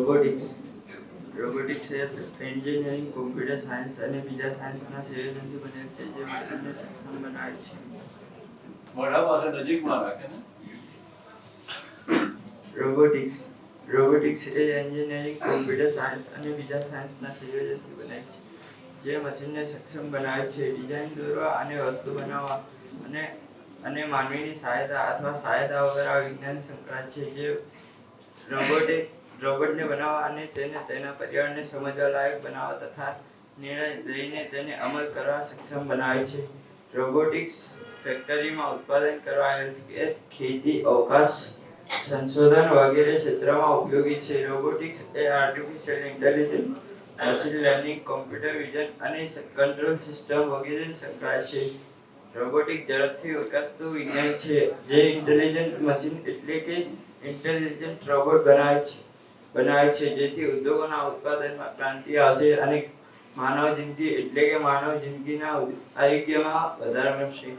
Robotics robotics એ engineering, computer science અને બીજા સાયન્સના સંયોજનથી બનેલ છે જે મશીનને સક્ષમ બનાવે છે. મોઢા પાસે નજીકમાં રાખે ને. રોબોટિક્સ એ એન્જિનિયરિંગ, કોમ્પ્યુટર સાયન્સ અને બીજા સાયન્સના સંયોજનથી બનેલ છે જે મશીનને સક્ષમ બનાવે છે. ડિઝાઇન દોરવા અને વસ્તુ બનાવવા અને માનવીની સહાયતા અથવા સહાયતા વગર આ વિજ્ઞાન સંકળાયેલ છે જે રોબોટને બનાવવા અને તેને તેના પર્યાવરણને સમજવા લાયક બનાવવા તથા નિર્ણય લઈને તેને અમલ કરવા સક્ષમ બનાવે છે. રોબોટિક્સ ફેક્ટરીમાં ઉત્પાદન કરવા, હેલ્થકેર, ખેતી, અવકાશ સંશોધન વગેરે ક્ષેત્રમાં ઉપયોગી છે. રોબોટિક્સ એ artificial intelligence, machine learning, computer vision અને કંટ્રોલ સિસ્ટમ વગેરે સંકળાયેલ છે. રોબોટિક્સ ઝડપથી વિકસતું વિજ્ઞાન છે જે ઇન્ટેલિજન્ટ મશીન એટલે કે ઇન્ટેલિજન્ટ રોબોટ બનાવે છે જેથી ઉદ્યોગોના ઉત્પાદનમાં ક્રાંતિ આવશે અને માનવ જિંદગીના આરોગ્યમાં વધારો મળશે.